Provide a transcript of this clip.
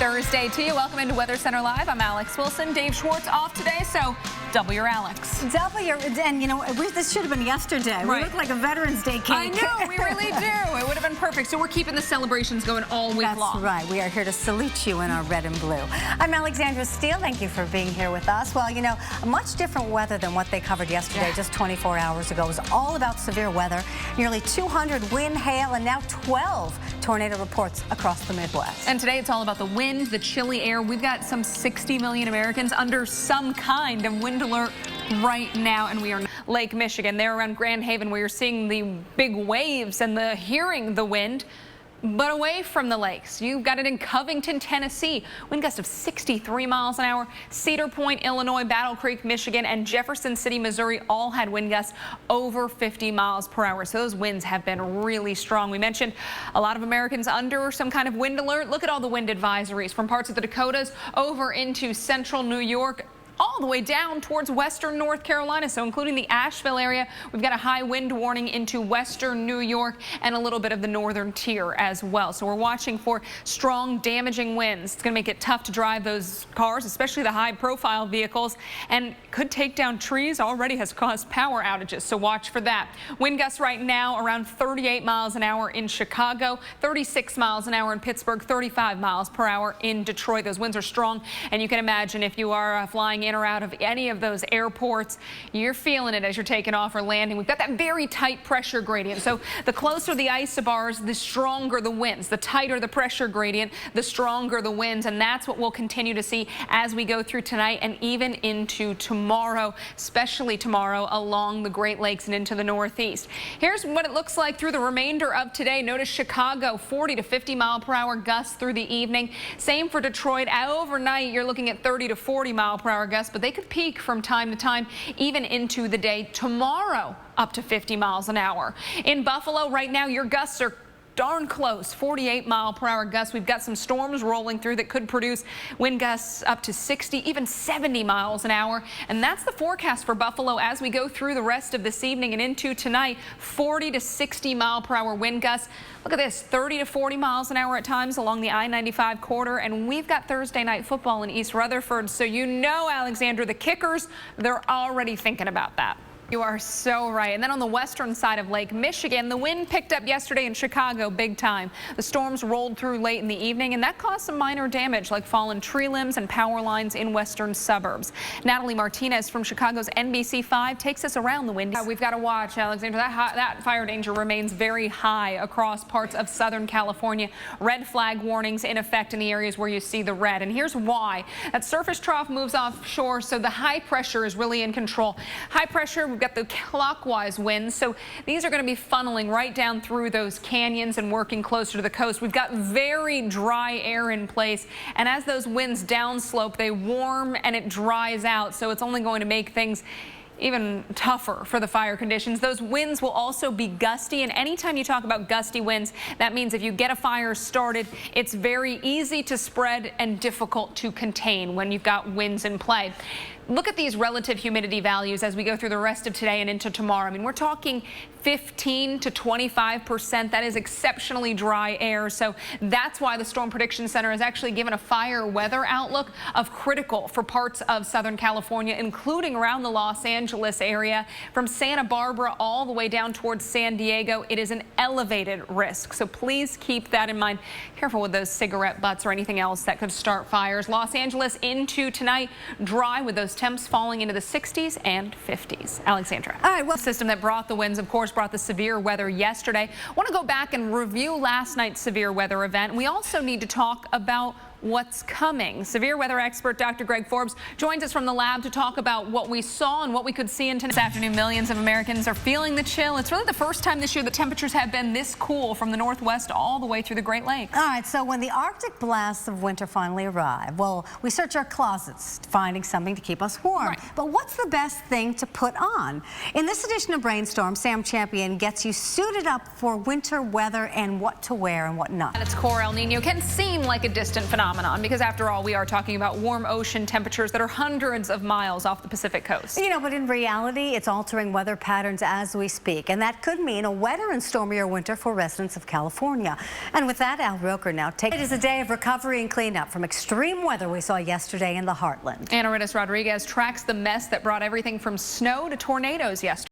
Thursday to you. Welcome into Weather Center Live. I'm Alex Wilson. Dave Schwartz off today, so double your Alex. And you know, this should have been yesterday. Right. We look like a Veterans Day cake. I know, we really do. It would have been perfect. So we're keeping the celebrations going all week long. That's right. We are here to salute you in our red and blue. I'm Alexandra Steele. Thank you for being here with us. Well, you know, a much different weather than what they covered yesterday, just 24 hours ago. It was all about severe weather. Nearly 200 wind, hail, and now 12 tornado reports across the Midwest. And today it's all about the wind, the chilly air. We've got some 60 million Americans under some kind of wind alert right now, and we are in Lake Michigan. They're around Grand Haven where you're seeing the big waves and hearing the wind. But away from the lakes, you've got it in Covington, Tennessee. Wind gusts of 63 miles an hour. Cedar Point, Illinois, Battle Creek, Michigan, and Jefferson City, Missouri all had wind gusts over 50 miles per hour. So those winds have been really strong. We mentioned a lot of Americans under some kind of wind alert. Look at all the wind advisories from parts of the Dakotas over into central New York, all the way down towards western North Carolina, so including the Asheville area. We've got a high wind warning into western New York and a little bit of the northern tier as well. So we're watching for strong, damaging winds. It's going to make it tough to drive those cars, especially the high-profile vehicles, and could take down trees. Already has caused power outages, so watch for that. Wind gusts right now around 38 miles an hour in Chicago, 36 miles an hour in Pittsburgh, 35 miles per hour in Detroit. Those winds are strong, and you can imagine if you are flying in or out of any of those airports, you're feeling it as you're taking off or landing. We've got that very tight pressure gradient. So the closer the isobars, the stronger the winds. The tighter the pressure gradient, the stronger the winds. And that's what we'll continue to see as we go through tonight and even into tomorrow, especially tomorrow along the Great Lakes and into the Northeast. Here's what it looks like through the remainder of today. Notice Chicago, 40 to 50 mile per hour gusts through the evening. Same for Detroit. Overnight, you're looking at 30 to 40 mile per hour gusts, but they could peak from time to time, even into the day. Tomorrow, up to 50 miles an hour. In Buffalo, right now, your gusts are darn close, 48 mile per hour gusts. We've got some storms rolling through that could produce wind gusts up to 60, even 70 miles an hour. And that's the forecast for Buffalo as we go through the rest of this evening and into tonight. 40 to 60 mile per hour wind gusts. Look at this, 30 to 40 miles an hour at times along the I-95 corridor. And we've got Thursday night football in East Rutherford. So you know, Alexandra, the kickers, they're already thinking about that. You are so right. And then on the western side of Lake Michigan, the wind picked up yesterday in Chicago big time. The storms rolled through late in the evening, and that caused some minor damage like fallen tree limbs and power lines in western suburbs. Natalie Martinez from Chicago's NBC5 takes us around the wind. We've got to watch, Alexander. That fire danger remains very high across parts of Southern California. Red flag warnings in effect in the areas where you see the red. And here's why. That surface trough moves offshore, so the high pressure is really in control. High pressure, we've got the clockwise winds, so these are going to be funneling right down through those canyons and working closer to the coast. We've got very dry air in place, and as those winds downslope, they warm and it dries out, so it's only going to make things even tougher for the fire conditions. Those winds will also be gusty, and anytime you talk about gusty winds, that means if you get a fire started, it's very easy to spread and difficult to contain when you've got winds in play. Look at these relative humidity values as we go through the rest of today and into tomorrow. I mean, we're talking 15 to 25%. That is exceptionally dry air. So that's why the Storm Prediction Center has actually given a fire weather outlook of critical for parts of Southern California, including around the Los Angeles area. From Santa Barbara all the way down towards San Diego, it is an elevated risk. So please keep that in mind. Careful with those cigarette butts or anything else that could start fires. Los Angeles into tonight, dry with those temps falling into the 60s and 50s. Alexandra. All right, well, the system that brought the winds, of course, brought the severe weather yesterday. I want to go back and review last night's severe weather event. We also need to talk about what's coming. Severe weather expert Dr. Greg Forbes joins us from the lab to talk about what we saw and what we could see in this afternoon. Millions of Americans are feeling the chill. It's really the first time this year that temperatures have been this cool from the northwest all the way through the Great Lakes. All right, so when the Arctic blasts of winter finally arrive, well, we search our closets, finding something to keep us warm. Right. But what's the best thing to put on? In this edition of Brainstorm, Sam Champion gets you suited up for winter weather and what to wear and what not. At its core, El Nino can seem like a distant phenomenon. phenomenon, because after all, we are talking about warm ocean temperatures that are hundreds of miles off the Pacific coast. You know, but in reality, it's altering weather patterns as we speak, and that could mean a wetter and stormier winter for residents of California. And with that, Al Roker now takes it is a day of recovery and cleanup from extreme weather we saw yesterday in the heartland. Ana Ritis Rodriguez tracks the mess that brought everything from snow to tornadoes yesterday.